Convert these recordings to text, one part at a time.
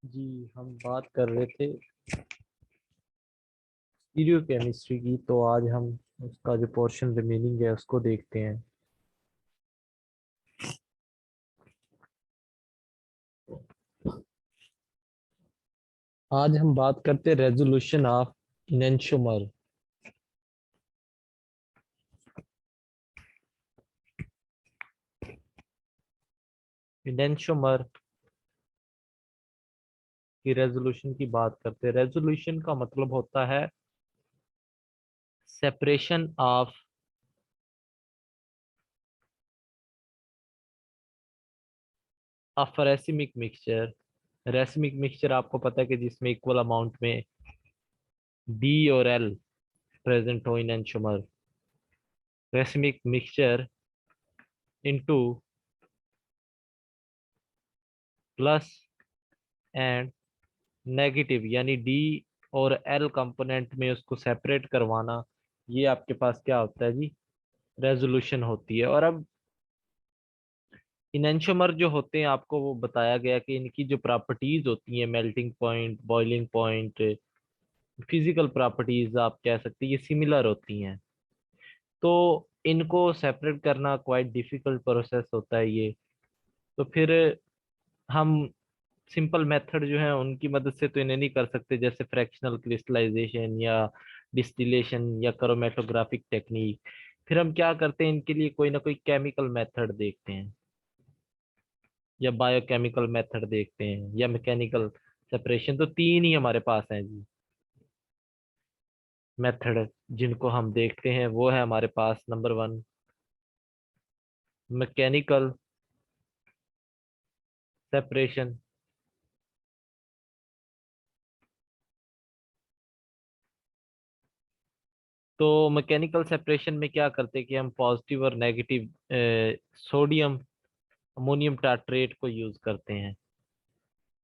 जी, हम बात कर रहे थे स्टीरियो केमिस्ट्री की। तो आज हम उसका जो पोर्शन रिमेनिंग है उसको देखते हैं। आज हम बात करते हैं रेजोल्यूशन ऑफ इनेंशियोमर। इनेंशियोमर की रेजोल्यूशन की बात करते हैं। रेजोल्यूशन का मतलब होता है separation of of racemic mixture. Racemic mixture आपको पता है कि जिसमें इक्वल अमाउंट में डी और एल प्रेजेंट हो enantiomer. Racemic mixture into plus and negative, यानी डी और एल कंपोनेंट में उसको सेपरेट करवाना। ये आपके पास क्या होता है जी, रेजोल्यूशन होती है। और अब इनेंशियोमर जो होते हैं आपको वो बताया गया कि इनकी जो प्रॉपर्टीज होती हैं, melting point, boiling point, physical properties आप कह सकते हैं, ये सिमिलर होती हैं। तो इनको सेपरेट करना क्वाइट डिफिकल्ट प्रोसेस होता है ये। तो फिर हम सिंपल मेथड जो है उनकी मदद से तो इन्हें नहीं कर सकते, जैसे फ्रैक्शनल क्रिस्टलाइजेशन या डिस्टिलेशन या क्रोमेटोग्राफिक टेक्निक। फिर हम क्या करते हैं, इनके लिए कोई ना कोई केमिकल मेथड देखते हैं, या बायोकेमिकल मेथड देखते हैं, या मैकेनिकल सेपरेशन। तो तीन ही हमारे पास हैं जी मेथड जिनको हम देखते हैं। वो है हमारे पास नंबर वन, मैकेनिकल सेपरेशन। तो मैकेनिकल सेपरेशन में क्या करते हैं कि हम पॉजिटिव और नेगेटिव सोडियम अमोनियम टाट्रेट को यूज करते हैं।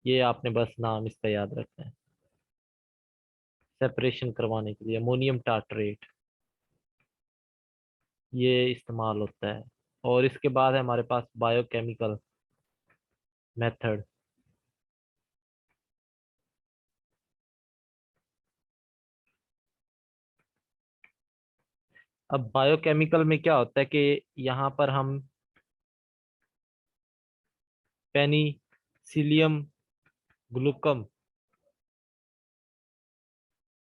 ये आपने बस नाम इसका याद रखना है, सेपरेशन करवाने के लिए अमोनियम टाट्रेट ये इस्तेमाल होता है। और इसके बाद है हमारे पास बायोकेमिकल मेथड। अब बायोकेमिकल में क्या होता है कि यहाँ पर हम पेनिसिलियम ग्लूकम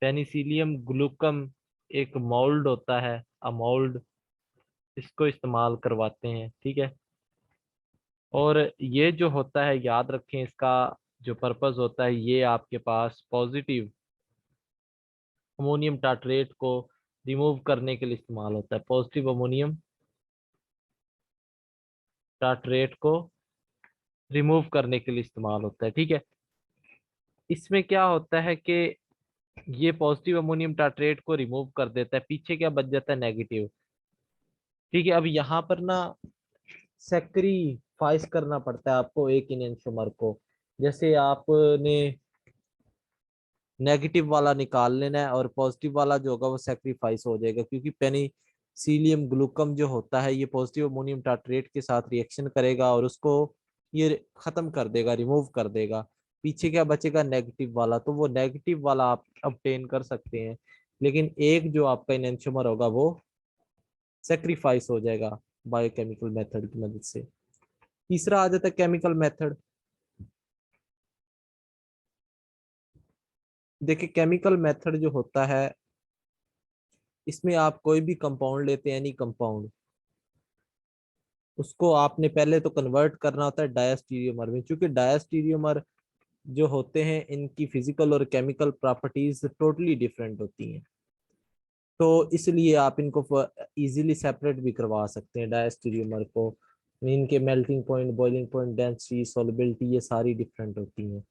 पेनिसिलियम ग्लूकम एक मोल्ड होता है, अमोल्ड, इसको इस्तेमाल करवाते हैं। ठीक है। और ये जो होता है याद रखें, इसका जो पर्पस होता है, ये आपके पास पॉजिटिव अमोनियम टाट्रेट को रिमूव करने के लिए इस्तेमाल होता है। पॉजिटिव अमोनियम टाट्रेट को रिमूव करने के लिए इस्तेमाल होता है। ठीक है। इसमें क्या होता है कि ये पॉजिटिव अमोनियम टाट्रेट को रिमूव कर देता है, पीछे क्या बच जाता है, नेगेटिव। ठीक है। अब यहाँ पर ना सेक्रीफाइस करना पड़ता है आपको एक इनएंशियोमर को। जैसे आपने नेगेटिव वाला निकाल लेना है और पॉजिटिव वाला जो होगा वो सेक्रीफाइस हो जाएगा, क्योंकि पेनिसिलियम ग्लूकम जो होता है ये पॉजिटिव अमोनियम टाट्रेट के साथ रिएक्शन करेगा और उसको ये खत्म कर देगा, रिमूव कर देगा। पीछे क्या बचेगा, नेगेटिव वाला। तो वो नेगेटिव वाला आप ऑब्टेन कर सकते हैं, लेकिन एक जो आपका इनएंशियोमर होगा वो सेक्रीफाइस हो जाएगा बायोकेमिकल मेथड की मदद से। तीसरा आ जाता है केमिकल मेथड। देखिए केमिकल मेथड जो होता है, इसमें आप कोई भी कंपाउंड लेते हैं, एनी कंपाउंड, उसको आपने पहले तो कन्वर्ट करना होता है डायस्टीरियोमर में। क्योंकि डायस्टीरियोमर जो होते हैं इनकी फिजिकल और केमिकल प्रॉपर्टीज टोटली डिफरेंट होती हैं। तो इसलिए आप इनको इजीली सेपरेट भी करवा सकते हैं डायस्टीरियोमर को। इनके melting point, boiling point, density, solubility ये सारी डिफरेंट होती हैं।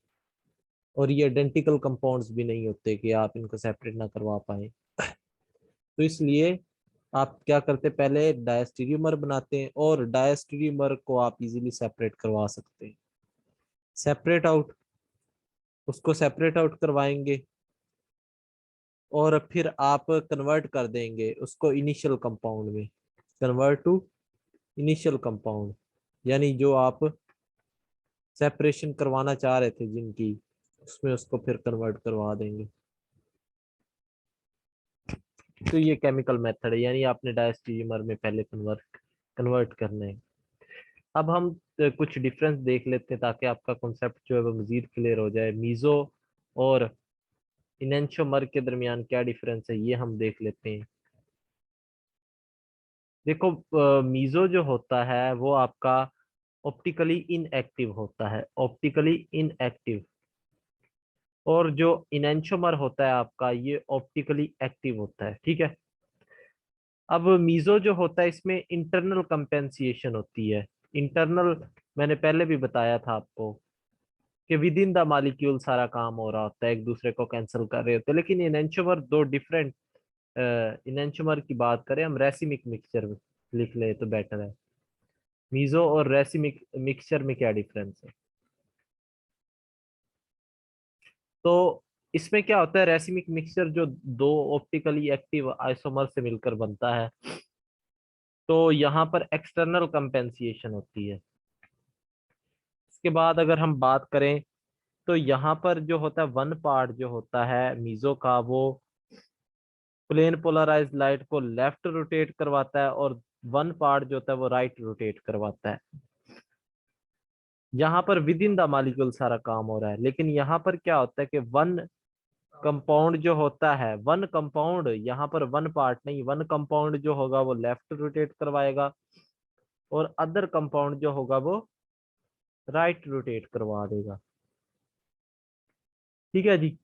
और ये आइडेंटिकल कंपाउंड्स भी नहीं होते कि आप इनको सेपरेट ना करवा पाए। तो इसलिए आप क्या करते हैं, पहले डायस्टीरियोमर बनाते हैं और डायस्टीरियोमर को आप इजीली सेपरेट करवा सकते हैं। सेपरेट आउट, उसको सेपरेट आउट करवाएंगे और फिर आप कन्वर्ट कर देंगे उसको इनिशियल कंपाउंड में। कन्वर्ट टू इनिशियल कंपाउंड, यानी जो आप सेपरेशन करवाना चाह रहे थे जिनकी, उसमें उसको फिर कन्वर्ट करवा देंगे। तो ये केमिकल मेथड है, यानी आपने डायस्टीरियोमर में पहले कन्वर्ट कन्वर्ट करने हैं। अब हम कुछ डिफरेंस देख लेते हैं ताकि आपका कॉन्सेप्ट जो है वो मजीद क्लियर हो जाए। मीजो और इनेंशियोमर के दरमियान क्या डिफरेंस है ये हम देख लेते हैं। देखो, मीजो जो होता है वो आपका ऑप्टिकली इनएक्टिव होता है, ऑप्टिकली इनएक्टिव। और जो इनेंशियोमर होता है आपका, ये ऑप्टिकली एक्टिव होता है, ठीक है। अब मीजो जो होता है इसमें इंटरनल कंपेंसिएशन होती है। इंटरनल, मैंने पहले भी बताया था आपको कि विद इन द मॉलिक्यूल सारा काम हो रहा होता है, एक दूसरे को कैंसिल कर रहे होते हैं। लेकिन इनेंशियोमर दो डिफरेंट, इनेंशियोमर की बात करें हम, रेसिमिक मिक्सचर लिख ले तो बेटर है। मीजो और रेसिमिक मिक्सचर में क्या डिफरेंस है? तो इसमें क्या होता है, रेसिमिक मिक्सचर जो दो ऑप्टिकली एक्टिव आइसोमर से मिलकर बनता है, तो यहाँ पर एक्सटर्नल कंपेंसिएशन होती है। इसके बाद अगर हम बात करें तो यहाँ पर जो होता है वन पार्ट जो होता है मीजो का, वो प्लेन पोलराइज्ड लाइट को लेफ्ट रोटेट करवाता है, और वन पार्ट जो होता है वो राइट रोटेट करवाता है। यहाँ पर विद इन द मॉलिक्यूल सारा काम हो रहा है। लेकिन यहाँ पर क्या होता है कि वन कंपाउंड जो होता है, वन कंपाउंड, यहाँ पर वन पार्ट नहीं, वन कंपाउंड जो होगा वो लेफ्ट रोटेट करवाएगा, और अदर कंपाउंड जो होगा वो राइट रोटेट करवा देगा, ठीक है जी।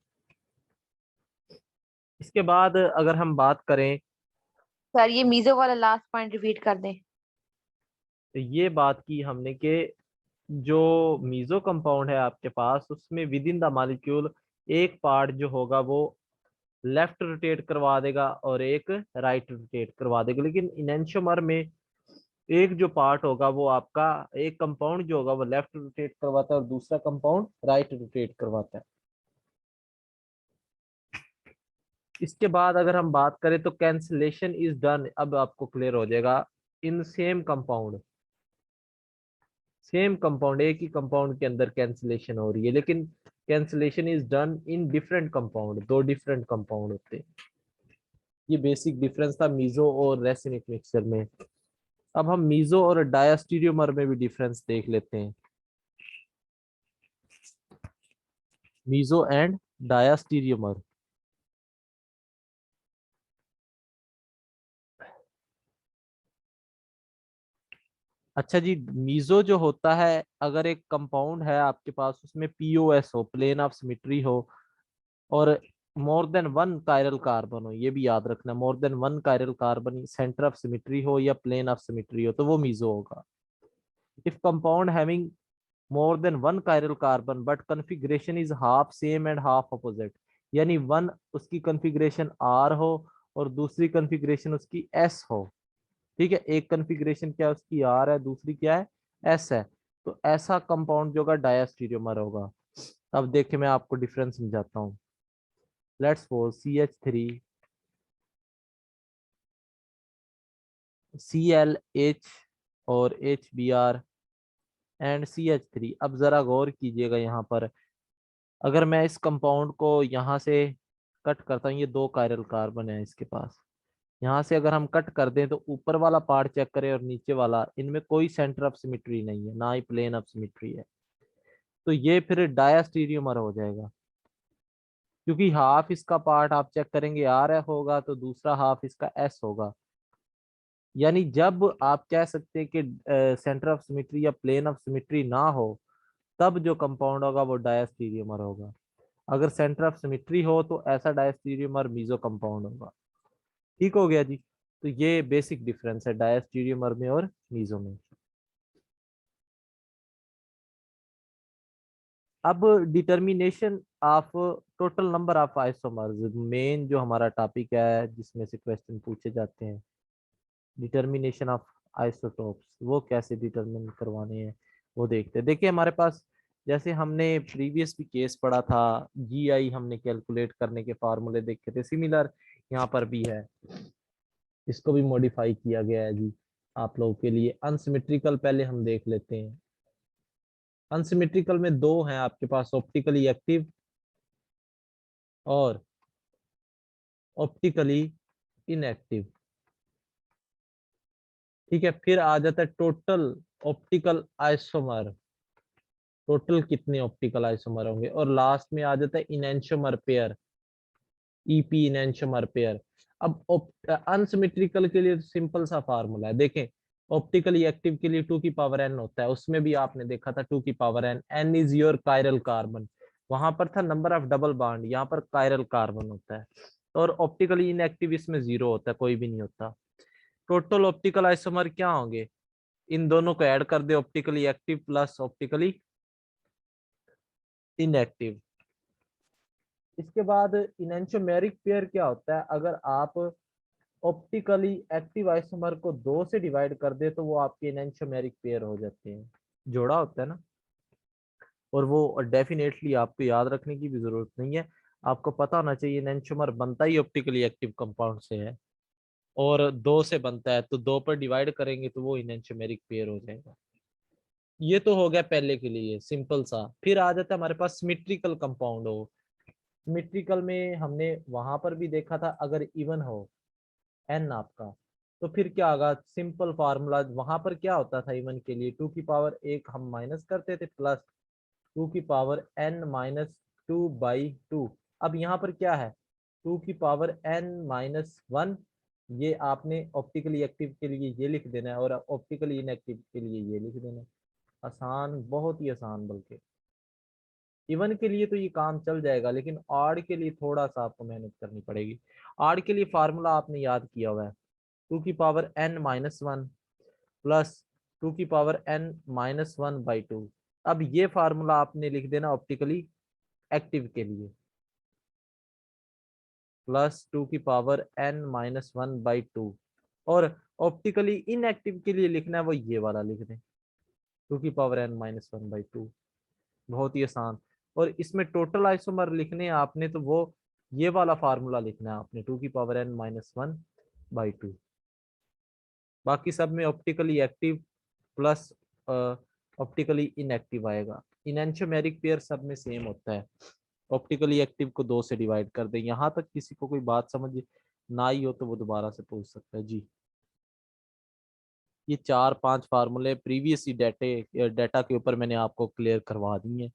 इसके बाद अगर हम बात करें, सर ये मीजो वाला लास्ट पॉइंट रिपीट कर दें। तो ये बात की हमने कि जो मीजो कंपाउंड है आपके पास, उसमें विद इन द मॉलिक्यूल एक पार्ट जो होगा वो लेफ्ट रोटेट करवा देगा और एक राइट रोटेट करवा देगा। लेकिन इनेंशियोमर में एक जो पार्ट होगा वो आपका, एक कंपाउंड जो होगा वो लेफ्ट रोटेट करवाता है और दूसरा कंपाउंड राइट रोटेट करवाता है। इसके बाद अगर हम बात करें तो कैंसिलेशन इज डन, अब आपको क्लियर हो जाएगा, in same compound, same compound, एक ही कंपाउंड के अंदर कैंसिलेशन हो रही है, लेकिन cancellation is done in different compound, दो डिफरेंट कंपाउंड होते हैं। ये बेसिक डिफरेंस था मीजो और रेसिनिक मिक्सचर में। अब हम मीजो और डायस्टीरियोमर में भी डिफरेंस देख लेते हैं। Meso and diastereomer. अच्छा जी, मीजो जो होता है, अगर एक कंपाउंड है आपके पास, उसमें पीओएस हो, प्लेन ऑफ सिमेट्री हो, और more than one chiral carbon हो, ये भी याद रखना, more than one chiral carbon, centre of symmetry हो या प्लेन ऑफ सिमेट्री हो, तो वो मीजो होगा। If compound having more than one chiral carbon but configuration is half same and half opposite, यानी वन उसकी कॉन्फ़िगरेशन आर हो और दूसरी कॉन्फ़िगरेशन उसकी एस हो, ठीक है। एक कॉन्फ़िगरेशन क्या है उसकी आर है, दूसरी क्या है, एस है, तो ऐसा कंपाउंड जो होगा डायस्टीरियोमर होगा। अब देखिए मैं आपको डिफरेंस समझाता हूँ। लेट्स सपोज CH3, ClH और HBr एंड CH3। अब जरा गौर कीजिएगा यहाँ पर, अगर मैं इस कंपाउंड को यहाँ से कट करता हूँ, ये दो कायरल कार्बन है इसके पास, यहाँ से अगर हम कट कर दें तो ऊपर वाला पार्ट चेक करें और नीचे वाला, इनमें कोई सेंटर ऑफ सिमेट्री नहीं है, ना ही प्लेन ऑफ सिमेट्री है, तो ये फिर डायस्टीरियोमर हो जाएगा। क्योंकि हाफ इसका पार्ट आप चेक करेंगे आर होगा, तो दूसरा हाफ इसका एस होगा। यानी जब आप कह सकते हैं कि सेंटर ऑफ सिमेट्री या प्लेन ऑफ सिमेट्री ना हो, तब जो कंपाउंड होगा वो डायस्टीरियोमर होगा। अगर सेंटर ऑफ सिमेट्री हो तो ऐसा डायस्टीरियोमर मीजो कंपाउंड होगा। ठीक हो गया जी। तो ये बेसिक डिफरेंस है डायस्टीरियोमर में और मीजो में। अब determination of total number of isomers, main जो हमारा टॉपिक है जिसमें से क्वेश्चन पूछे जाते हैं, डिटर्मिनेशन ऑफ आइसोटोप्स, वो कैसे डिटरमिन करवाने हैं वो देखते हैं। देखिए हमारे पास, जैसे हमने प्रीवियस भी केस पढ़ा था, GI हमने कैलकुलेट करने के फार्मूले देखे थे, सिमिलर यहाँ पर भी है, इसको भी मॉडिफाई किया गया है जी आप लोगों के लिए। अनसिमेट्रिकल पहले हम देख लेते हैं। अनसिमेट्रिकल में दो हैं आपके पास, ऑप्टिकली एक्टिव और ऑप्टिकली इनएक्टिव। ठीक है, फिर आ जाता है टोटल ऑप्टिकल आइसोमर, टोटल कितने ऑप्टिकल आइसोमर होंगे, और लास्ट में आ जाता है इनैंशियोमर पेयर, ईपी इनैंशियोमर पेयर। अब अनसिमेट्रिकल के लिए सिंपल सा फार्मूला है, देखें ऑप्टिकली एक्टिव के लिए 2 की पावर n होता है, उसमें भी आपने देखा था 2 की power n, n is your chiral carbon, वहां पर था नंबर ऑफ डबल बॉन्ड, यहाँ पर कायरल कार्बन होता है। और ऑप्टिकली इनएक्टिव इसमें 0 होता है, कोई भी नहीं होता। टोटल ऑप्टिकल आइसोमर क्या होंगे, इन दोनों को ऐड कर दे, optically active plus optically inactive. इसके बाद इनैंशियोमेरिक पेयर क्या होता है, अगर आप ऑप्टिकली एक्टिव आइसोमर को 2 से डिवाइड कर दे तो वो आपके इनैंशियोमेरिक पेयर हो जाते हैं, जोड़ा होता है ना। और वो डेफिनेटली आपको याद रखने की भी जरूरत नहीं है, आपको पता होना चाहिए इनैंशियोमर बनता ही ऑप्टिकली एक्टिव कंपाउंड से है, और 2 से बनता है, तो 2 पर डिवाइड करेंगे तो वो इनैंशियोमेरिक पेयर हो जाएगा। ये तो हो गया पहले के लिए सिंपल सा। फिर आ जाता है हमारे पास सिमेट्रिकल कंपाउंड हो, सिमेट्रिकल में हमने वहां पर भी देखा था, अगर इवन हो एन आपका, तो फिर क्या होगा, सिंपल फार्मूला वहां पर क्या होता था इवन के लिए, 2 की पावर 1 हम माइनस करते थे प्लस 2 की पावर n माइनस 2/2। अब यहाँ पर क्या है, 2 की पावर n माइनस 1, ये आपने ऑप्टिकली एक्टिव के लिए ये लिख देना है, और ऑप्टिकली इनएक्टिव के लिए ये लिख देना है। आसान, बहुत ही आसान, बल्कि इवन के लिए तो ये काम चल जाएगा, लेकिन ऑड के लिए थोड़ा सा आपको मेहनत करनी पड़ेगी। ऑड के लिए फार्मूला आपने याद किया हुआ है, 2 की पावर n माइनस 1 प्लस 2 की पावर n माइनस 1/2। अब ये फार्मूला आपने लिख देना ऑप्टिकली एक्टिव के लिए, प्लस 2 की पावर n माइनस 1/2, और ऑप्टिकली इनएक्टिव के लिए लिखना है वो ये वाला लिख दें, 2 की पावर n माइनस 1/2। बहुत ही आसान। और इसमें टोटल आइसोमर लिखने हैं आपने, तो वो ये वाला फार्मूला लिखना है आपने, 2 की पावर n माइनस 1/2। बाकी सब में optically active plus optically inactive आएगा। इनएंशियोमेरिक पेयर सब में सेम होता है, ऑप्टिकली एक्टिव को 2 से डिवाइड कर दें। यहाँ तक किसी को कोई बात समझ ना ही हो तो वो दोबारा से पूछ सकता है जी। ये 4-5 फार्मूले प्रीवियस ही डाटा के ऊपर मैंने आपको क्लियर करवा दी है।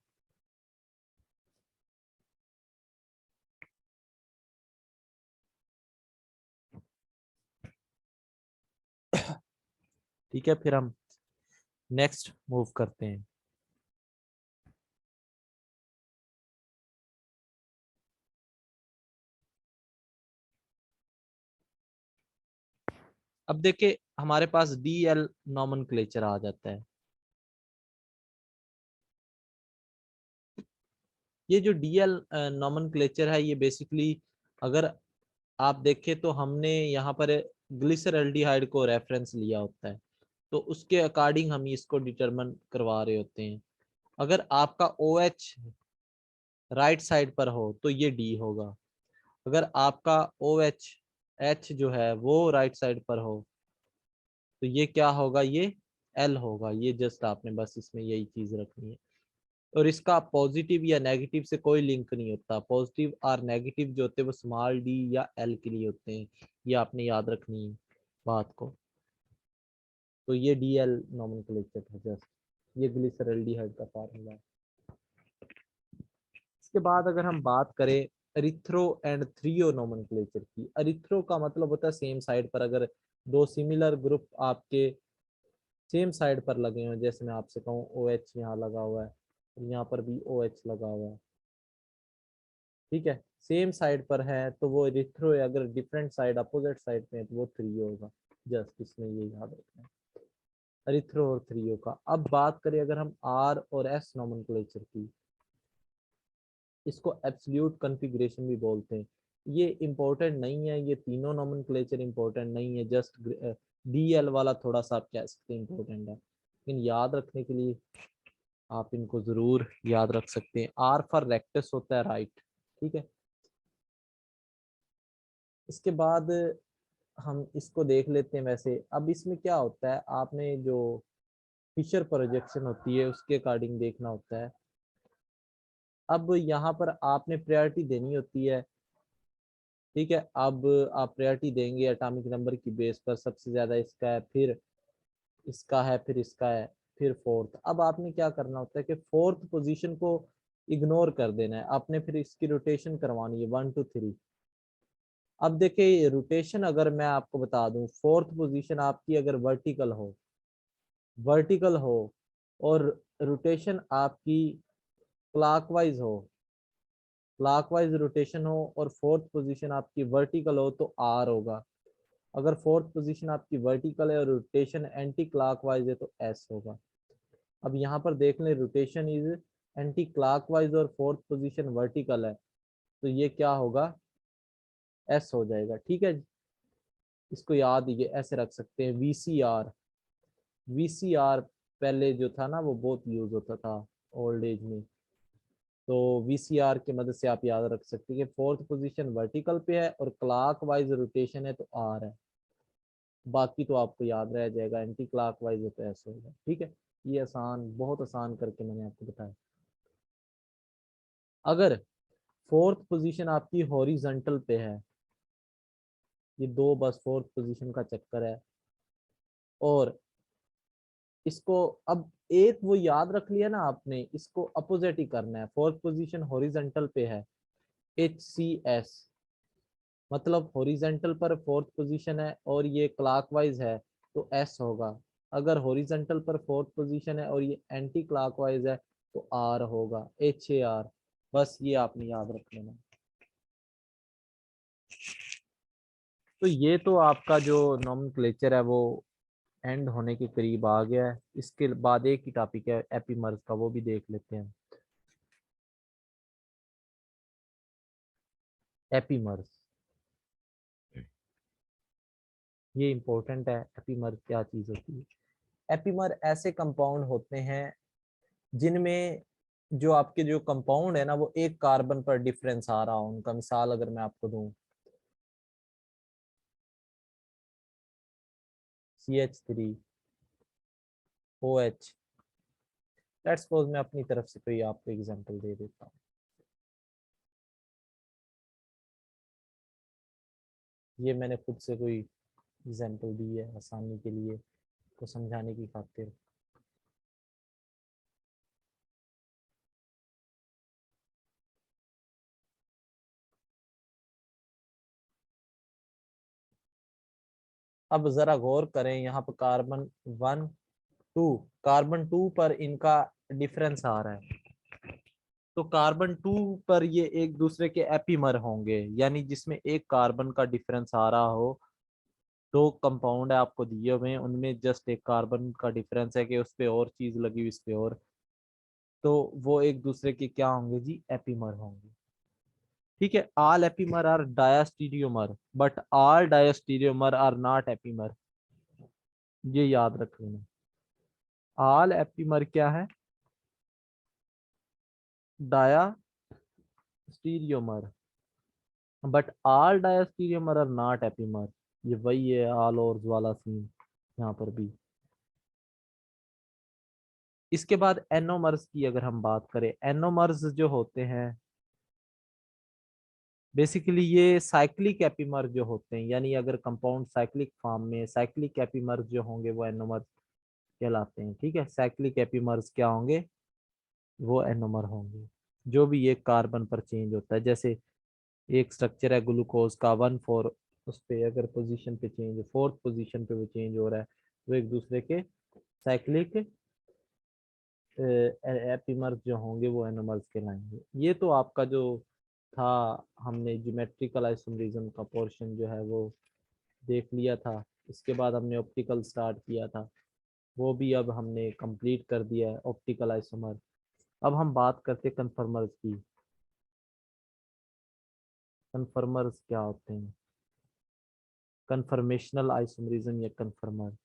ठीक है, फिर हम नेक्स्ट मूव करते हैं। अब देखिए हमारे पास DL नॉमेनक्लेचर आ जाता है। ये जो DL नॉमेनक्लेचर है, ये बेसिकली अगर आप देखें तो हमने यहाँ पर ग्लिसरल्डिहाइड को रेफरेंस लिया होता है, तो उसके अकॉर्डिंग हम इसको डिटरमिन करवा रहे होते हैं। अगर आपका OH राइट साइड पर हो तो ये D होगा, अगर आपका OH H जो है वो राइट साइड पर हो तो ये क्या होगा, ये L होगा। ये जस्ट आपने बस इसमें यही चीज रखनी है, और इसका पॉजिटिव या नेगेटिव से कोई लिंक नहीं होता। पॉजिटिव और नेगेटिव जो होते हैं वो स्मॉल d या L के लिए होते हैं, ये आपने याद रखनी है बात को। तो ये DL नॉमेनक्लेचर है, जस्ट ये ग्लिसरल्डिहाइड का फार्मूला है। इसके बाद अगर हम बात करें एरिथ्रो एंड थ्रियो नोमेनक्लेचर की, एरिथ्रो का मतलब होता है सेम साइड पर, अगर दो सिमिलर ग्रुप आपके सेम साइड पर लगे हुए, जैसे मैं आपसे कहूँ OH यहाँ लगा हुआ है और यहाँ पर भी OH लगा हुआ है, ठीक है, सेम साइड पर है तो वो एरिथ्रो है। अगर डिफरेंट साइड अपोजिट साइड पे है तो वो थ्रियो होगा। जस्ट इसमें ये याद रखना है, एरिथ्रो और थ्रियो का। अब बात करें अगर हम R और S नोमेनक्लेचर की, इसको एब्सोल्यूट कॉन्फ़िगरेशन भी बोलते हैं। ये इंपॉर्टेंट नहीं है, ये तीनों नोमेनक्लेचर इंपॉर्टेंट नहीं है, जस्ट DL वाला थोड़ा सा आप कह सकते हैं इंपॉर्टेंट है, लेकिन याद रखने के लिए आप इनको जरूर याद रख सकते हैं। R फॉर रेक्टस होता है राइट, ठीक है। इसके बाद हम इसको देख लेते हैं। वैसे अब इसमें क्या होता है, आपने जो फिशर प्रोजेक्शन होती है, उसके अकॉर्डिंग देखना होता है। अब यहाँ पर आपने प्रायोरिटी देनी होती है, ठीक है। अब आप प्रायोरिटी देंगे एटॉमिक नंबर की बेस पर, सबसे ज्यादा इसका है, फिर इसका है, फिर इसका है, फिर फोर्थ। अब आपने क्या करना होता है कि फोर्थ पोजीशन को इग्नोर कर देना है आपने, फिर इसकी रोटेशन करवानी है 1 2 3। अब देखिए रोटेशन अगर मैं आपको बता दूं, फोर्थ पोजीशन आपकी अगर वर्टिकल हो और रोटेशन आपकी क्लॉकवाइज हो, क्लॉकवाइज रोटेशन हो और फोर्थ पोजीशन आपकी वर्टिकल हो तो आर होगा। अगर फोर्थ पोजीशन आपकी वर्टिकल है और रोटेशन एंटी क्लॉकवाइज है तो एस होगा। अब यहाँ पर देख लें, रोटेशन इज एंटी क्लॉकवाइज और फोर्थ पोजीशन वर्टिकल है, तो ये क्या होगा, एस हो जाएगा, ठीक है। इसको याद ये ऐसे रख सकते हैं, वीसीआर। वीसीआर पहले जो था ना वो बहुत यूज होता था ओल्ड एज में, तो वीसीआर की मदद से आप याद रख सकते हैं कि फोर्थ पोजीशन वर्टिकल पे है और क्लॉकवाइज रोटेशन है तो आर है। बाकी तो आपको याद रह जाएगा, एंटी क्लॉकवाइज है तो ऐसे होगा, ठीक है। ये आसान, बहुत आसान करके मैंने आपको बताया। अगर फोर्थ पोजीशन आपकी हॉरिजॉन्टल पे है, ये दो बस फोर्थ पोजीशन का चक्कर है, और इसको अब एक वो याद रख लिया ना आपने, इसको अपोजिट ही करना है। फोर्थ पोजीशन हॉरिजॉन्टल पे है, HCS, मतलब हॉरिजॉन्टल पर फोर्थ पोजीशन है और ये क्लॉकवाइज है तो S होगा। अगर हॉरिजॉन्टल पर फोर्थ पोजीशन है और ये एंटी क्लॉकवाइज है तो R होगा, HAR। बस ये आपने याद रख लेना। तो ये तो आपका जो नॉमेनक्लेचर है वो एंड होने के करीब आ गया है। इसके बाद एक ही टॉपिक है एपीमर्स का, वो भी देख लेते हैं। एपीमर्स ये इंपॉर्टेंट है। एपीमर क्या चीज होती है? एपीमर ऐसे कंपाउंड होते हैं जिनमें जो आपके जो कंपाउंड है ना वो एक कार्बन पर डिफरेंस आ रहा हो। उनका मिसाल अगर मैं आपको दूं, CH3OH, लेट्स सपोज मैं अपनी तरफ से कोई आपको एग्जांपल दे देता हूँ। ये मैंने खुद से कोई एग्जांपल दी है आसानी के लिए, को समझाने की खातिर। अब जरा गौर करें, यहाँ पर कार्बन 1 2, कार्बन 2 पर इनका डिफरेंस आ रहा है, तो कार्बन 2 पर ये एक दूसरे के एपीमर होंगे, यानी जिसमें एक कार्बन का डिफरेंस आ रहा हो। दो कंपाउंड है आपको दिए हुए हैं, उनमें जस्ट एक कार्बन का डिफरेंस है कि उस पे और चीज लगी हुई, इस पे और, तो वो एक दूसरे के क्या होंगे जी, एपीमर होंगे, ठीक है। All epimer are diastereomer but all diastereomer are not epimer, ये याद रख लेना। ऑल एपीमर क्या है, diastereomer, but all diastereomer are not epimer. ये वही है ऑल ओर्स वाला सीन यहाँ पर भी। इसके बाद एनोमर्स की अगर हम बात करें, एनोमर्स जो होते हैं बेसिकली ये साइक्लिक एपीमर जो होते हैं, यानी अगर कंपाउंड साइक्लिक फॉर्म में, साइक्लिक एपीमर्स जो होंगे वो एनोमर्स कहलाते हैं, ठीक है। साइक्लिक एपीमर्स क्या होंगे, वो एनोमर होंगे। जो भी एक कार्बन पर चेंज होता है, जैसे एक स्ट्रक्चर है ग्लूकोज का 1 4, उस पे अगर पोजीशन पे चेंज, फोर्थ पोजीशन पे वो चेंज हो रहा है, वो एक दूसरे के साइक्लिक एपीमर्स जो होंगे वो एनोमर्स कहलाएंगे। ये तो आपका जो था, हमने ज्योमेट्रिकल आइसोमरिज्म का पोर्शन जो है वो देख लिया था। इसके बाद हमने ऑप्टिकल स्टार्ट किया था, वो भी अब हमने कंप्लीट कर दिया है, ऑप्टिकल आइसोमर। अब हम बात करते हैं कन्फर्मर्स की। कन्फर्मर्स क्या होते हैं, कन्फर्मेशनल आइसोमरिज्म या कन्फर्मर।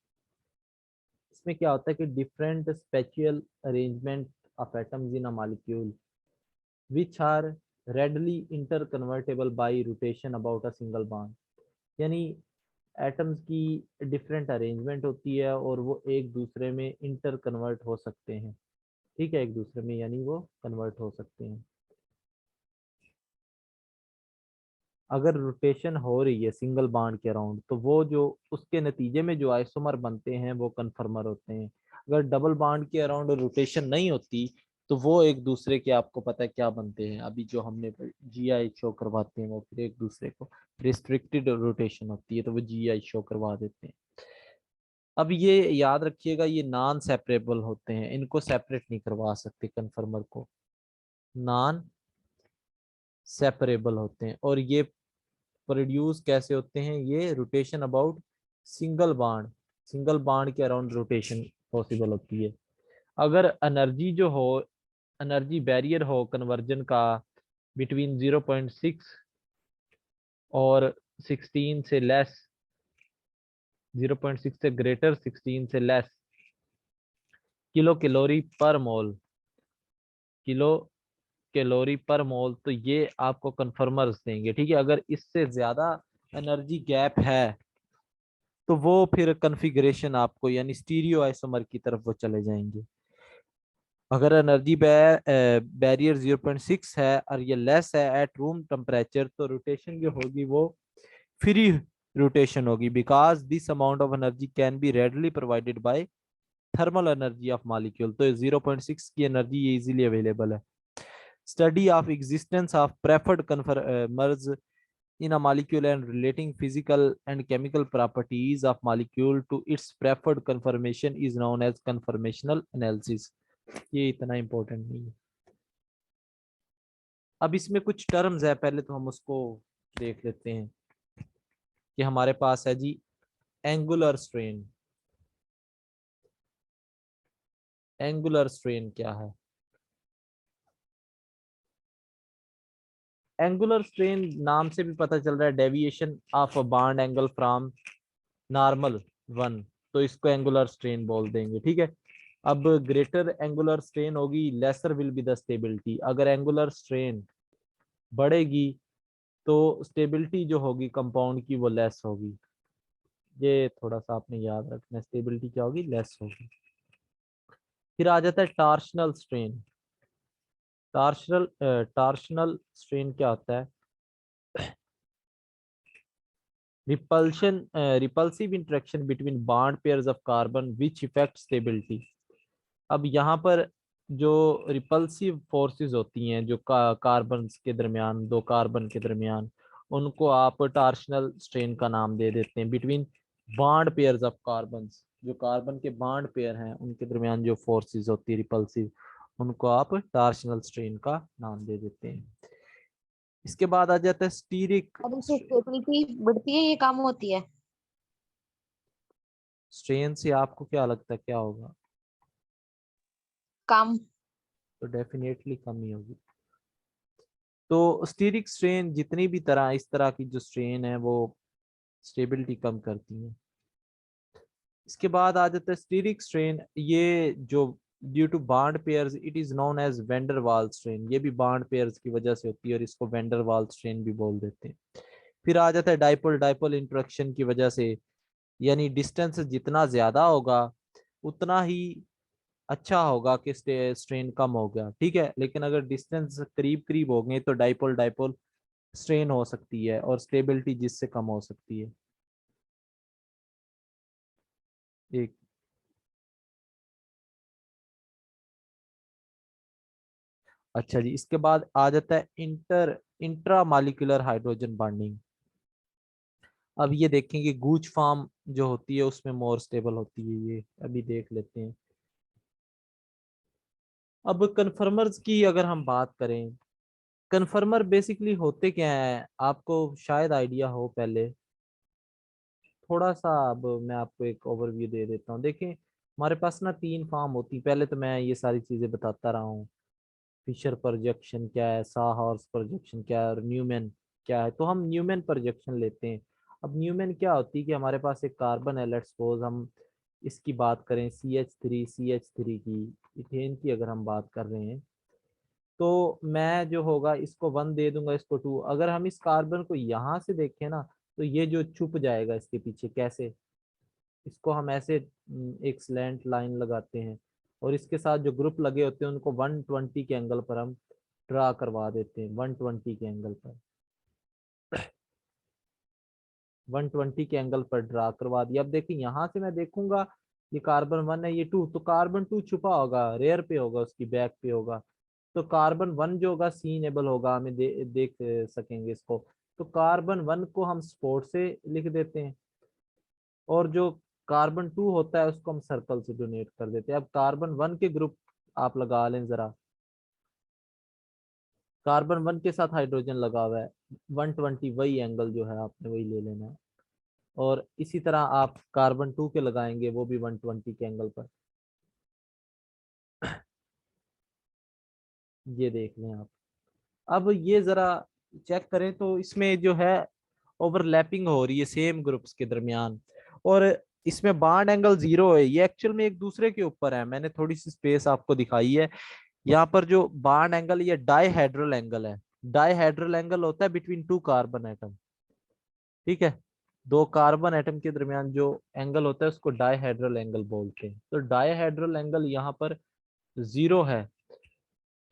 इसमें क्या होता है कि different spatial arrangement of atoms in a molecule which are readily interconvertible by rotation about a single bond, यानी एटम्स की डिफरेंट अरेंजमेंट होती है और वो एक दूसरे में इंटर कन्वर्ट हो सकते हैं, ठीक है, एक दूसरे में यानी वो कन्वर्ट हो सकते हैं। अगर रोटेशन हो रही है सिंगल बॉन्ड के अराउंड तो वो जो उसके नतीजे में जो आइसोमर बनते हैं वो कन्फर्मर होते हैं। अगर डबल बॉन्ड के अराउंड रोटेशन नहीं होती तो वो एक दूसरे के, आपको पता है क्या बनते हैं, अभी जो हमने जीआई शो करवाते हैं वो फिर एक दूसरे को, रिस्ट्रिक्टेड रोटेशन होती है तो वो जीआई शो करवा देते हैं। अब ये याद रखिएगा, ये नॉन सेपरेबल होते हैं, इनको सेपरेट नहीं करवा सकते कन्फर्मर को, नॉन सेपरेबल होते हैं। और ये प्रोड्यूस कैसे होते हैं, ये rotation about single bond, single bond के अराउंड रोटेशन पॉसिबल होती है। अगर एनर्जी जो हो, एनर्जी बैरियर हो कन्वर्जन का बिटवीन 0.6 और 16 से लेस, 0.6 से ग्रेटर 16 से लेस किलो कैलोरी पर मोल, किलो कैलोरी पर मोल, तो ये आपको कन्फर्मर्स देंगे, ठीक है। अगर इससे ज्यादा एनर्जी गैप है तो वो फिर कॉन्फ़िगरेशन आपको यानी स्टीरियो आइसोमर की तरफ वो चले जाएंगे। अगर एनर्जी बैरियर 0.6 है और ये लेस है एट रूम टेम्परेचर, तो रोटेशन जो होगी वो फ्री रोटेशन होगी, because this amount of energy can be readily provided by thermal energy of molecule. तो 0.6 की एनर्जी ये इजीली अवेलेबल है। Study of existence of preferred conformers in a molecule and relating physical and chemical properties of molecule to its preferred conformation is known as conformational analysis। ये इतना important नहीं है। अब इसमें कुछ टर्म्स है, पहले तो हम उसको देख लेते हैं कि हमारे पास है जी एंगुलर स्ट्रेन। एंगुलर स्ट्रेन क्या है? एंगुलर स्ट्रेन नाम से भी पता चल रहा है deviation of a bond angle from normal one, तो इसको एंगुलर स्ट्रेन बोल देंगे, ठीक है। अब ग्रेटर एंगुलर स्ट्रेन होगी, laser will be the stability. अगर एंगुलर स्ट्रेन बढ़ेगी तो स्टेबिलिटी जो होगी कंपाउंड की वो लेस होगी। ये थोड़ा सा आपने याद रखना, स्टेबिलिटी क्या होगी, लेस होगी। फिर आ जाता है टार्शनल स्ट्रेन। टार्शनल स्ट्रेन क्या होता है? Repulsion repulsive interaction between bond pairs of carbon which effect stability. अब यहाँ पर जो रिपल्सिव फोर्सेस होती हैं जो कार्बन के दरमियान, दो कार्बन के दरमियान, उनको आप टार्शनल स्ट्रेन का नाम दे देते हैं। Between bond pairs of carbon, जो कार्बन के बॉन्ड पेयर हैं उनके दरमियान जो फोर्सेस होती है रिपल्सिव, उनको आप टार्शनल स्ट्रेन का नाम दे देते हैं। इसके बाद आ जाता है स्टीरिक और इससे स्टेबिलिटी बढ़ती है, ये कम होती है? स्ट्रेन से आपको क्या लगता है क्या होगा? कम। तो डेफिनेटली कम ही होगी। तो स्टीरिक स्ट्रेन जितनी भी तरह इस तरह की जो स्ट्रेन है वो स्टेबिलिटी कम करती है। इसके बाद आ जाता है स्टीरिक स्ट्रेन, ये जो due to bond pairs it is known as van der Waals strain, ये भी बॉन्ड पेयर्स की वजह से होती है और इसको वेंडर वाल स्ट्रेन भी बोल देते हैं। फिर आ जाता है डाइपोल डाइपोल इंटरेक्शन की वजह से, यानी डिस्टेंस जितना ज्यादा होगा उतना ही अच्छा होगा कि स्ट्रेन कम हो गया, ठीक है। लेकिन अगर डिस्टेंस करीब करीब हो गए तो डाइपोल डाइपोल स्ट्रेन हो सकती है और स्टेबिलिटी जिससे कम हो सकती है। एक अच्छा जी, इसके बाद आ जाता है इंट्रा मालिकुलर हाइड्रोजन बॉन्डिंग। अब ये देखेंगे गूच फॉर्म जो होती है उसमें मोर स्टेबल होती है, ये अभी देख लेते हैं। अब कन्फर्मर्स की अगर हम बात करें, कन्फर्मर बेसिकली होते क्या है आपको शायद आइडिया हो पहले, थोड़ा सा अब मैं आपको एक ओवरव्यू दे देता हूँ। देखें हमारे पास ना तीन फॉर्म होती, पहले तो मैं ये सारी चीजें बताता रहा हूँ। फिशर प्रोजेक्शन क्या है, साहॉर्स प्रोजेक्शन क्या है और न्यूमैन क्या है। तो हम न्यूमैन प्रोजेक्शन लेते हैं। अब न्यूमैन क्या होती है कि हमारे पास एक कार्बन है, लेट्स सपोज हम इसकी बात करें CH3 की, इथेन की अगर हम बात कर रहे हैं, तो मैं जो होगा इसको 1 दे दूंगा, इसको 2। अगर हम इस कार्बन को यहाँ से देखें ना, तो ये जो छुप जाएगा इसके पीछे कैसे, इसको हम ऐसे एक स्लैंट लाइन लगाते हैं और इसके साथ जो ग्रुप लगे होते हैं उनको 120 के एंगल पर हम ड्रा करवा देते हैं, 120 के एंगल पर, 120 के एंगल पर ड्रा करवा दिया। अब देखिए यहाँ से मैं देखूंगा ये कार्बन 1 है, ये 2, तो कार्बन 2 छुपा होगा, रेयर पे होगा, उसकी बैक पे होगा। तो कार्बन 1 जो होगा सीनेबल होगा, हमें देख सकेंगे इसको। तो कार्बन 1 को हम स्पोर्ट से लिख देते हैं और जो कार्बन 2 होता है उसको हम सर्कल से डोनेट कर देते हैं। अब कार्बन 1 के ग्रुप आप लगा लें जरा, कार्बन 1 के साथ हाइड्रोजन लगा हुआ है, 120 वही एंगल जो है आपने वही ले लेना है। और इसी तरह आप कार्बन 2 के लगाएंगे, वो भी 120 के एंगल पर। ये देख लें आप। अब ये जरा चेक करें तो इसमें जो है ओवरलैपिंग हो रही है सेम ग्रुप्स के दरमियान, और इसमें बॉन्ड एंगल 0 है। ये एक्चुअल में एक दूसरे के ऊपर है, मैंने थोड़ी सी स्पेस आपको दिखाई है। यहाँ पर जो बॉन्ड एंगल, ये डाइहेड्रल एंगल है। डाइहेड्रल एंगल होता है बिटवीन 2 कार्बन एटम, ठीक है। 2 कार्बन एटम के दरमियान जो एंगल होता है उसको डाइहेड्रल एंगल बोलते हैं। तो डाइहेड्रल एंगल यहाँ पर 0 है,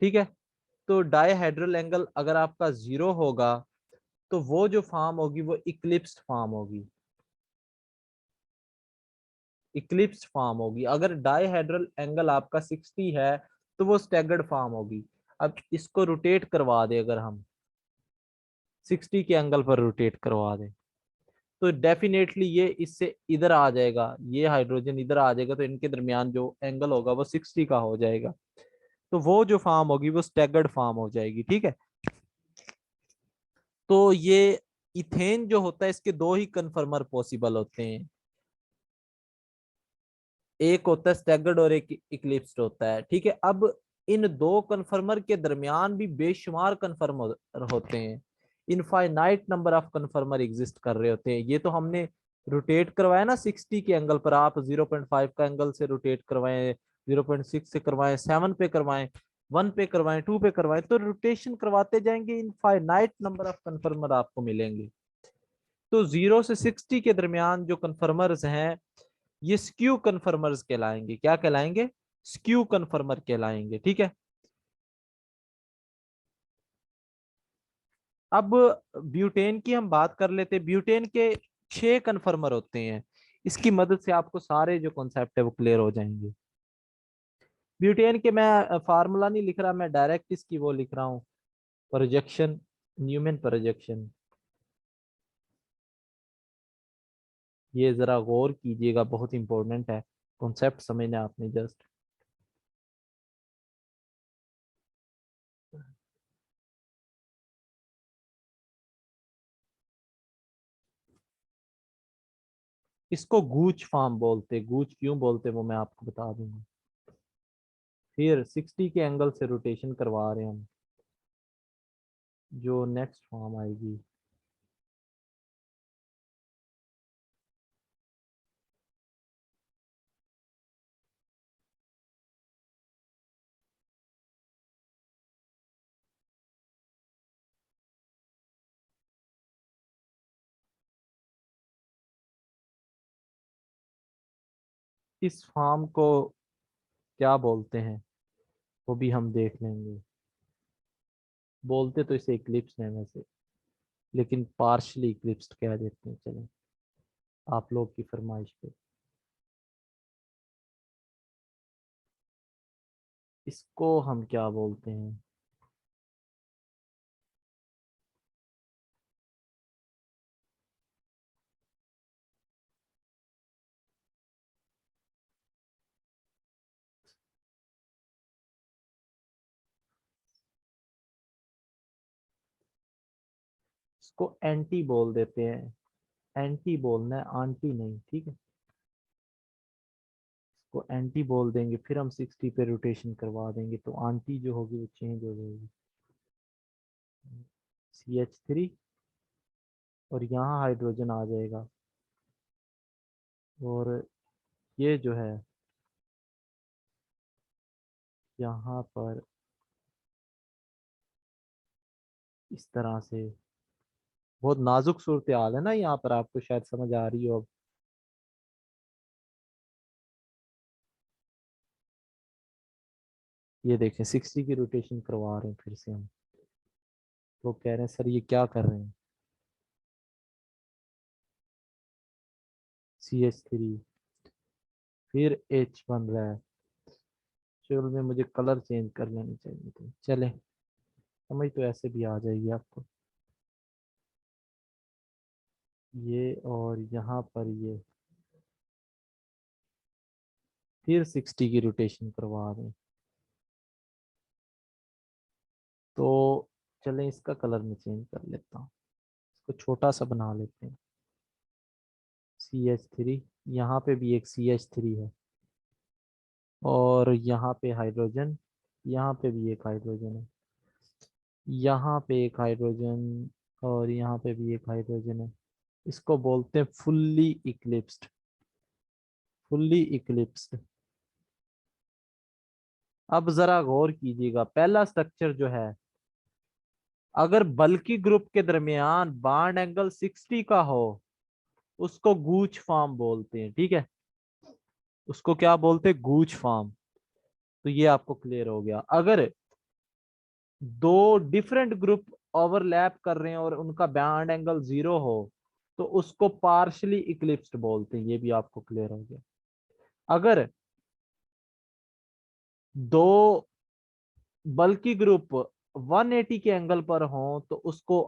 ठीक है। तो डाइहेड्रल एंगल अगर आपका 0 होगा तो वो जो फॉर्म होगी वो इक्लिप्स्ड फॉर्म होगी, इक्लिप्स फॉर्म होगी। अगर डाइहेड्रल एंगल आपका 60 है तो वो स्टैगर्ड फॉर्म होगी। अब इसको रोटेट करवा दे, अगर हम 60 के एंगल पर रोटेट करवा दें तो डेफिनेटली ये इससे इधर आ जाएगा, ये हाइड्रोजन इधर आ जाएगा, तो इनके दरमियान जो एंगल होगा वो 60 का हो जाएगा। तो वो जो फॉर्म होगी वो स्टैगर्ड फॉर्म हो जाएगी, ठीक है। तो ये इथेन जो होता है इसके दो ही कन्फर्मर पॉसिबल होते हैं, एक होता है स्टैगर्ड और एक इक्लिप्स्ड होता है, ठीक है। अब इन दो कन्फर्मर के दरमियान भी बेशुमार कन्फर्मर होते हैं, इनफाइनाइट नंबर ऑफ कन्फर्मर एग्जिस्ट कर रहे होते हैं। ये तो हमने रोटेट करवाया ना 60 के एंगल पर, आप 0.5 का एंगल से रोटेट करवाएं, 0.6 से करवाएं, 7 पे करवाएं, 1 पे करवाएं, 2 पे करवाएं, तो रोटेशन करवाते जाएंगे, इनफाइनाइट नंबर ऑफ कन्फर्मर आपको मिलेंगे। तो 0 से 60 के दरमियान जो कन्फर्मर्स हैं ये स्क्यू कन्फर्मर्स कहलाएंगे। क्या कहलाएंगे? स्क्यू कन्फर्मर कहलाएंगे, ठीक है। अब ब्यूटेन की हम बात कर लेते हैं। ब्यूटेन के 6 कन्फर्मर होते हैं, इसकी मदद से आपको सारे जो कॉन्सेप्ट है वो क्लियर हो जाएंगे। ब्यूटेन के मैं फार्मूला नहीं लिख रहा, मैं डायरेक्ट इसकी वो लिख रहा हूँ, प्रोजेक्शन, न्यूमैन प्रोजेक्शन। ये जरा गौर कीजिएगा, बहुत इंपॉर्टेंट है कॉन्सेप्ट समझना आपने जस्ट। इसको गूच फॉर्म बोलते, गूच क्यों बोलते वो मैं आपको बता दूंगा। फिर 60 के एंगल से रोटेशन करवा रहे हैं हम, जो नेक्स्ट फॉर्म आएगी इस फॉर्म को क्या बोलते हैं वो भी हम देख लेंगे। बोलते तो इसे इक्लिप्स है वैसे, लेकिन पार्शली इक्लिप्स्ड कह देते हैं, चलें आप लोग की फरमाइश पे। इसको हम क्या बोलते हैं? इसको एंटी बोल देते हैं, एंटी बोलना है, आंटी नहीं, ठीक है। इसको एंटी बोल देंगे, फिर हम 60 पे रोटेशन करवा देंगे तो आंटी जो होगी वो चेंज हो जाएगी, CH3, और यहाँ हाइड्रोजन आ जाएगा। और ये जो है यहाँ पर इस तरह से बहुत नाजुक सूरत हाल है ना यहाँ पर, आपको शायद समझ आ रही हो अब। ये देखें 60 की रोटेशन करवा रहे हैं फिर से हम। तो कह रहे हैं सर ये क्या कर रहे हैं, CH3 फिर H बन रहा है। चलो में मुझे कलर चेंज कर लेनी चाहिए थी, चले समझ तो ऐसे भी आ जाएगी आपको। ये और यहाँ पर ये फिर 60 की रोटेशन करवा दें। तो चलें इसका कलर मैं चेंज कर लेता हूँ, इसको छोटा सा बना लेते हैं। CH3, यहाँ पे भी एक CH3 है, और यहाँ पे हाइड्रोजन, यहाँ पे भी एक हाइड्रोजन है, यहाँ पे एक हाइड्रोजन, और यहाँ पे भी एक हाइड्रोजन है। इसको बोलते हैं फुल्ली इक्लिप्स्ड। Fully eclipsed. अब जरा गौर कीजिएगा, पहला स्ट्रक्चर जो है, अगर बल्कि ग्रुप के दरमियान बॉन्ड एंगल 60 का हो, उसको गूच फॉर्म बोलते हैं, ठीक है। उसको क्या बोलते हैं, गूच फॉर्म। तो ये आपको क्लियर हो गया। अगर दो डिफरेंट ग्रुप ओवरलैप कर रहे हैं और उनका बॉन्ड एंगल 0 हो, तो उसको पार्शली इक्लिप्स्ड बोलते हैं। ये भी आपको क्लियर हो गया। अगर दो बल्कि ग्रुप 180 के एंगल पर हो, तो उसको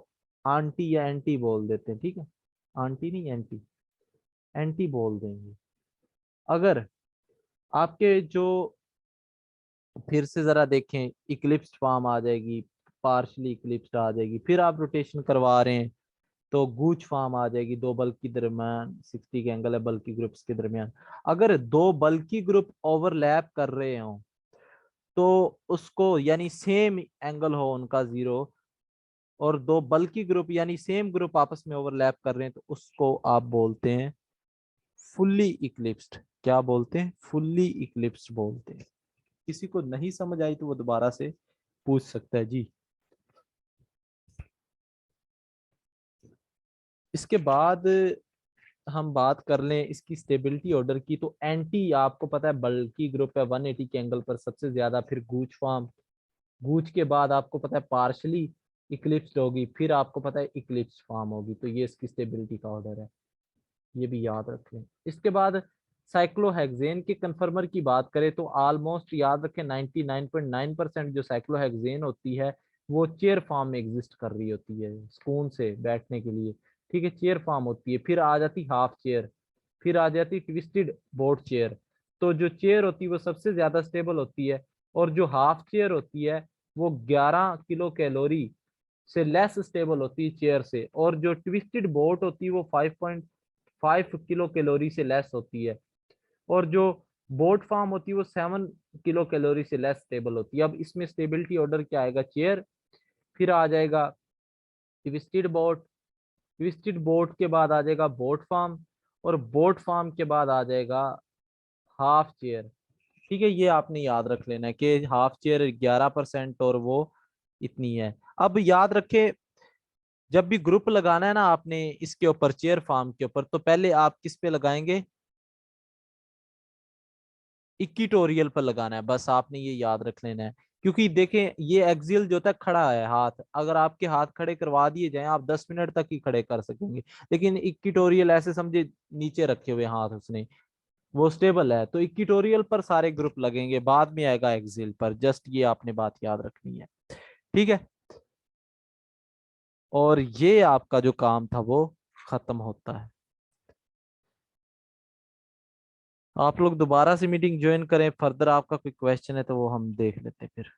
आंटी या एंटी बोल देते हैं, ठीक है। आंटी नहीं, एंटी, एंटी बोल देंगे। अगर आपके जो, फिर से जरा देखें, इक्लिप्स्ड फॉर्म आ जाएगी, पार्शली इक्लिप्स्ड आ जाएगी। फिर आप रोटेशन करवा रहे हैं तो गूच फॉर्म आ जाएगी, दो बल्क के दरमियान 60 के एंगल है बल्कि ग्रुप्स के दरमियान। अगर दो बल्कि ग्रुप ओवरलैप कर रहे हो, तो उसको, यानी सेम एंगल हो उनका 0, और दो बल्कि ग्रुप यानी सेम ग्रुप आपस में ओवरलैप कर रहे हैं, तो उसको आप बोलते हैं फुल्ली इक्लिप्स्ड। क्या बोलते हैं, फुल्ली इक्लिप्स्ड बोलते हैं। किसी को नहीं समझ आई तो वो दोबारा से पूछ सकता है जी। इसके बाद हम बात कर लें इसकी स्टेबिलिटी ऑर्डर की, तो एंटी आपको पता है बल्कि ग्रुप है 180 के एंगल पर सबसे ज्यादा, फिर गूच फॉर्म, गूच के बाद आपको पता है पार्शली इक्लिप्स्ड होगी, फिर आपको पता है इक्लिप्स फॉर्म होगी। तो ये इसकी स्टेबिलिटी का ऑर्डर है, ये भी याद रख लें। इसके बाद साइक्लोहेक्सेन के कन्फर्मर की बात करें तो ऑलमोस्ट याद रखें 99.9% जो साइक्लोहेक्सेन होती है वो चेयर फॉर्म में एग्जिस्ट कर रही होती है, स्पून से बैठने के लिए, ठीक है, चेयर फॉर्म होती है। फिर आ जाती हाफ चेयर, फिर आ जाती ट्विस्टेड बोट चेयर। तो जो चेयर होती है वो सबसे ज्यादा स्टेबल होती है, और जो हाफ चेयर होती है वो 11 किलो कैलोरी से लेस स्टेबल होती है चेयर से, और जो ट्विस्टेड बोट होती है वो 5 किलो कैलोरी से लेस होती है, और जो बोट फार्म होती है वो 7 किलो कैलोरी से लेस स्टेबल होती है। अब इसमें स्टेबिलिटी ऑर्डर क्या आएगा, चेयर, फिर आ जाएगा ट्विस्टेड बोट, ट्विस्टेड बोट के बाद आ जाएगा बोट फार्म, और बोट फार्म के बाद आ जाएगा हाफ चेयर, ठीक है। ये आपने याद रख लेना है कि हाफ चेयर 11% और वो इतनी है। अब याद रखे, जब भी ग्रुप लगाना है ना आपने इसके ऊपर, चेयर फार्म के ऊपर, तो पहले आप किस पे लगाएंगे, इक्विटोरियल पर लगाना है, बस आपने ये याद रख लेना है। क्योंकि देखें ये एक्सियल जो था खड़ा है हाथ, अगर आपके हाथ खड़े करवा दिए जाएं आप 10 मिनट तक ही खड़े कर सकेंगे, लेकिन इक्विटोरियल ऐसे समझे नीचे रखे हुए हाथ उसने, वो स्टेबल है। तो इक्विटोरियल पर सारे ग्रुप लगेंगे, बाद में आएगा एक्सियल पर, जस्ट ये आपने बात याद रखनी है, ठीक है। और ये आपका जो काम था वो खत्म होता है। आप लोग दोबारा से मीटिंग ज्वाइन करें, फर्दर आपका कोई क्वेश्चन है तो वो हम देख लेते हैं फिर।